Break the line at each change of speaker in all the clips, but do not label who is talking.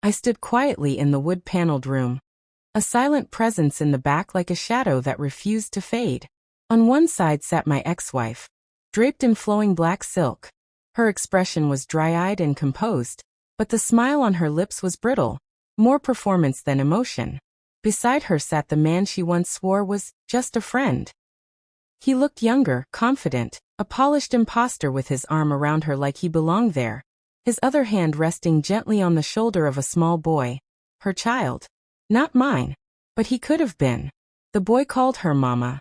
I stood quietly in the wood-paneled room. A silent presence in the back like a shadow that refused to fade. On one side sat my ex-wife, draped in flowing black silk. Her expression was dry-eyed and composed, but the smile on her lips was brittle, more performance than emotion. Beside her sat the man she once swore was just a friend. He looked younger, confident, a polished imposter with his arm around her like he belonged there, his other hand resting gently on the shoulder of a small boy. Her child. Not mine. But he could have been. The boy called her Mama.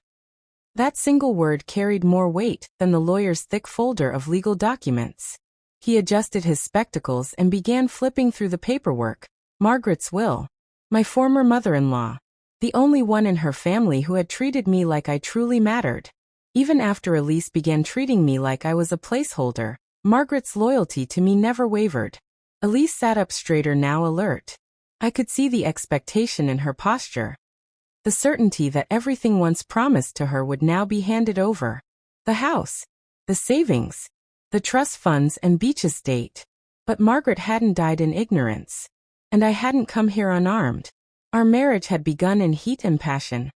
That single word carried more weight than the lawyer's thick folder of legal documents. He adjusted his spectacles and began flipping through the paperwork. Margaret's will. My former mother-in-law. The only one in her family who had treated me like I truly mattered. Even after Elise began treating me like I was a placeholder, Margaret's loyalty to me never wavered. Elise sat up straighter now, alert. I could see the expectation in her posture. The certainty that everything once promised to her would now be handed over. The house. The savings. The trust funds and beach estate. But Margaret hadn't died in ignorance. And I hadn't come here unarmed. Our marriage had begun in heat and passion.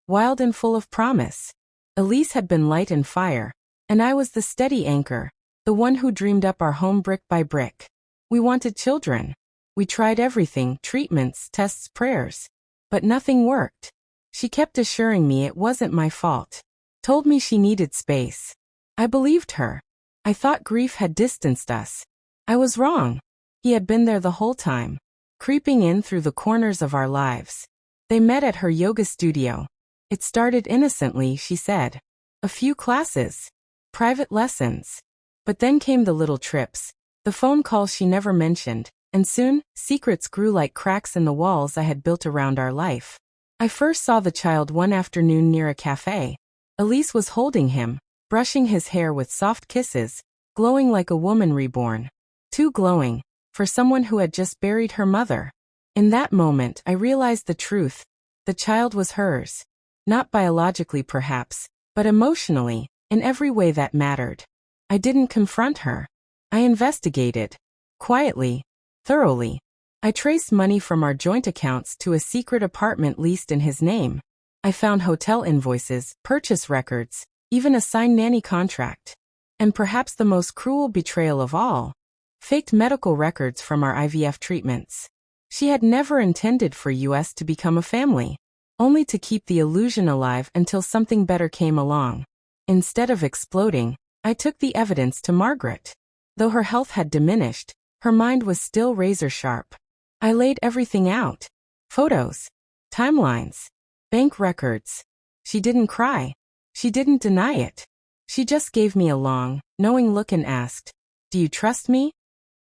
Wild and full of promise. Elise had been light and fire. And I was the steady anchor. The one who dreamed up our home brick by brick. We wanted children. We tried everything, treatments, tests, prayers. But nothing worked. She kept assuring me it wasn't my fault. Told me she needed space. I believed her. I thought grief had distanced us. I was wrong. He had been there the whole time. Creeping in through the corners of our lives. They met at her yoga studio. It started innocently, she said. A few classes. Private lessons. But then came the little trips. The phone calls she never mentioned. And soon, secrets grew like cracks in the walls I had built around our life. I first saw the child one afternoon near a cafe. Elise was holding him, brushing his hair with soft kisses, glowing like a woman reborn. Too glowing, for someone who had just buried her mother. In that moment, I realized the truth. The child was hers. Not biologically perhaps, but emotionally, in every way that mattered. I didn't confront her. I investigated. Quietly. Thoroughly. I traced money from our joint accounts to a secret apartment leased in his name. I found hotel invoices, purchase records, even a signed nanny contract. And perhaps the most cruel betrayal of all, faked medical records from our IVF treatments. She had never intended for us to become a family, only to keep the illusion alive until something better came along. Instead of exploding, I took the evidence to Margaret. Though her health had diminished, her mind was still razor-sharp. I laid everything out. Photos. Timelines. Bank records. She didn't cry. She didn't deny it. She just gave me a long, knowing look and asked, "Do you trust me?"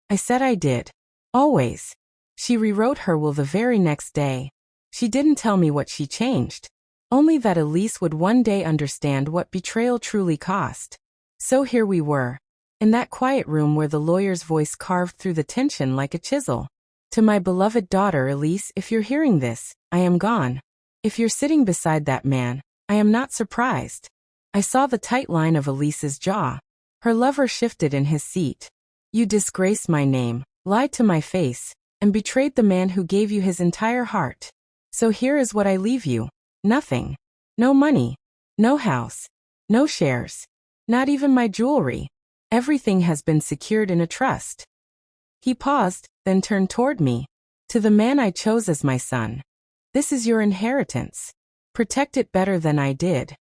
I said I did. Always. She rewrote her will the very next day. She didn't tell me what she changed. Only that Elise would one day understand what betrayal truly cost. So here we were. In that quiet room where the lawyer's voice carved through the tension like a chisel. To my beloved daughter Elise, if you're hearing this, I am gone. If you're sitting beside that man, I am not surprised. I saw the tight line of Elise's jaw. Her lover shifted in his seat. You disgraced my name, lied to my face, and betrayed the man who gave you his entire heart. So here is what I leave you. Nothing. No money. No house. No shares. Not even my jewelry. Everything has been secured in a trust. He paused, then turned toward me. To the man I chose as my son. This is your inheritance. Protect it better than I did.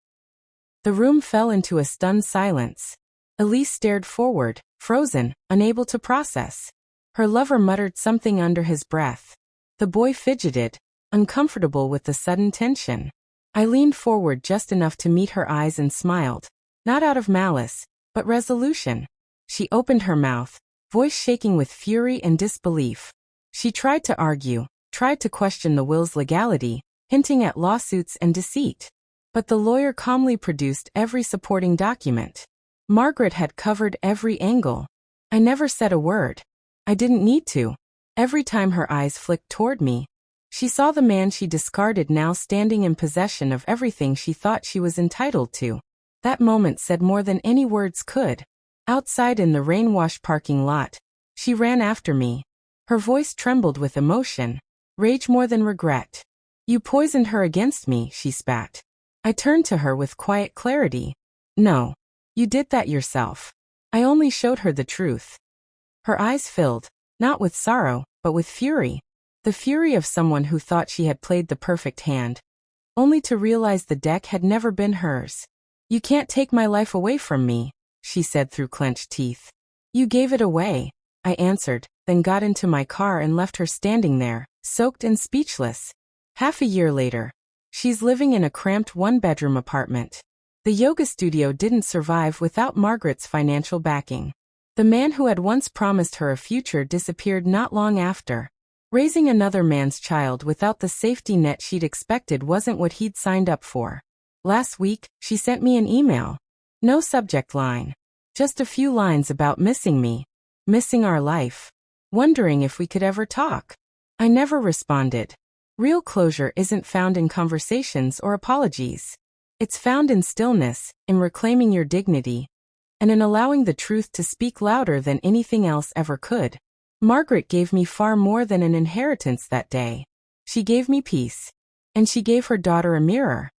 The room fell into a stunned silence. Elise stared forward, frozen, unable to process. Her lover muttered something under his breath. The boy fidgeted, uncomfortable with the sudden tension. I leaned forward just enough to meet her eyes and smiled. Not out of malice, but resolution. She opened her mouth, voice shaking with fury and disbelief. She tried to argue, tried to question the will's legality, hinting at lawsuits and deceit. But the lawyer calmly produced every supporting document. Margaret had covered every angle. I never said a word. I didn't need to. Every time her eyes flicked toward me, she saw the man she discarded now standing in possession of everything she thought she was entitled to. That moment said more than any words could. Outside in the rain-washed parking lot, she ran after me. Her voice trembled with emotion, rage more than regret. You poisoned her against me, she spat. I turned to her with quiet clarity. No. You did that yourself. I only showed her the truth. Her eyes filled, not with sorrow, but with fury. The fury of someone who thought she had played the perfect hand, only to realize the deck had never been hers. You can't take my life away from me, she said through clenched teeth. You gave it away, I answered, then got into my car and left her standing there, soaked and speechless. Half a year later, she's living in a cramped one-bedroom apartment. The yoga studio didn't survive without Margaret's financial backing. The man who had once promised her a future disappeared not long after. Raising another man's child without the safety net she'd expected wasn't what he'd signed up for. Last week, she sent me an email. No subject line. Just a few lines about missing me, missing our life, wondering if we could ever talk. I never responded. Real closure isn't found in conversations or apologies. It's found in stillness, in reclaiming your dignity, and in allowing the truth to speak louder than anything else ever could. Margaret gave me far more than an inheritance that day. She gave me peace. And she gave her daughter a mirror.